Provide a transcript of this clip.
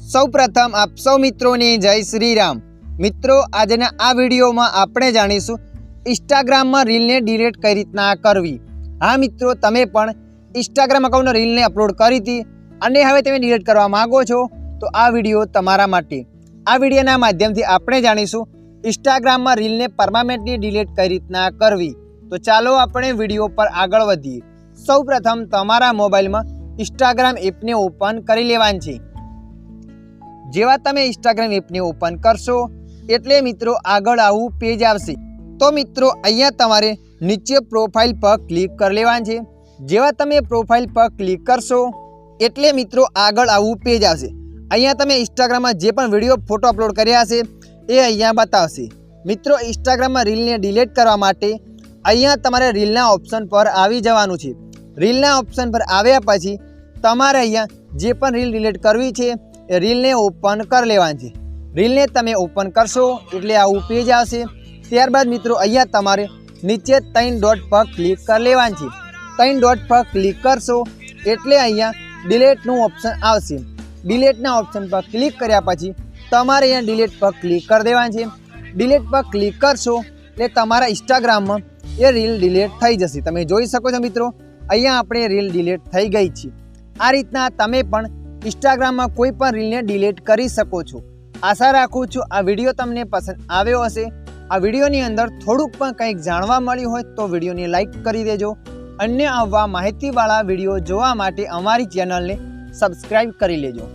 સૌપ્રથમ આપ સૌ મિત્રોને જય શ્રી રામ। મિત્રો આજના આ વિડીયોમાં આપણે જાણીશું ઇન્સ્ટાગ્રામમાં રીલને ડિલીટ કઈ રીતના કરવી। હા મિત્રો, તમે પણ ઇન્સ્ટાગ્રામ અકાઉન્ટમાં રીલને અપલોડ કરી હતી અને હવે તમે ડિલીટ કરવા માંગો છો તો આ વિડીયો તમારા માટે। આ વિડીયોના માધ્યમથી આપણે જાણીશું ઇન્સ્ટાગ્રામમાં રીલને પરમાનન્ટલી ડિલીટ કઈ રીતના કરવી। તો ચાલો આપણે વિડીયો પર આગળ વધીએ। સૌપ્રથમ તમારા મોબાઈલમાં ઇન્સ્ટાગ્રામ એપને ઓપન કરી લેવાની છે। જેવા તમે ઇન્સ્ટાગ્રામ એપને ઓપન કરશો એટલે મિત્રો આગળ આવું પેજ આવશે। તો મિત્રો અહીંયા તમારે નીચે પ્રોફાઇલ પર ક્લિક કરી લેવાનું છે। જેવા તમે પ્રોફાઇલ પર ક્લિક કરશો એટલે મિત્રો આગળ આવું પેજ આવશે। અહીંયા તમે ઇન્સ્ટાગ્રામમાં જે પણ વિડીયો ફોટો અપલોડ કર્યા હશે એ અહીંયા બતાવશે। મિત્રો ઇન્સ્ટાગ્રામમાં રીલને ડિલીટ કરવા માટે અહીંયા તમારે રીલના ઓપ્શન પર આવી જવાનું છે। રીલના ઓપ્શન પર આવ્યા પછી તમારે અહીંયા જે પણ રીલ ડિલીટ કરવી છે એ રીલને ઓપન કરી લેવાની છે। રીલને તમે ઓપન કરશો એટલે આવું પેજ આવશે। ત્યારબાદ મિત્રો અહીંયા તમારે નીચે 3 ડોટ પર ક્લિક કરી લેવાનું છે। 3 ડોટ પર ક્લિક કરશો એટલે અહીંયા ડિલીટનું ઓપ્શન આવશે। ડિલીટના ઓપ્શન પર ક્લિક કર્યા પછી તમારે અહીંયા ડિલીટ પર ક્લિક કરી દેવાનું છે। ડિલીટ પર ક્લિક કરશો એટલે તમારા ઇન્સ્ટાગ્રામમાં એ રીલ ડિલીટ થઈ જશે। તમે જોઈ શકો છો મિત્રો, અહીંયા આપણે રીલ ડિલીટ થઈ ગઈ છે। આ રીતના તમે પણ ઇન્સ્ટાગ્રામમાં કોઈ પણ રીલને ડિલીટ કરી શકો છો। આશા રાખું છું આ વિડીયો તમને પસંદ આવ્યો હશે। આ વિડીયોની અંદર થોડુંક પણ કંઈક જાણવા મળ્યું હોય તો વિડીયોને લાઈક કરી દેજો। અન્ય આવા માહિતીવાળા વિડીયો જોવા માટે અમારી ચેનલને સબસ્ક્રાઈબ કરી લેજો।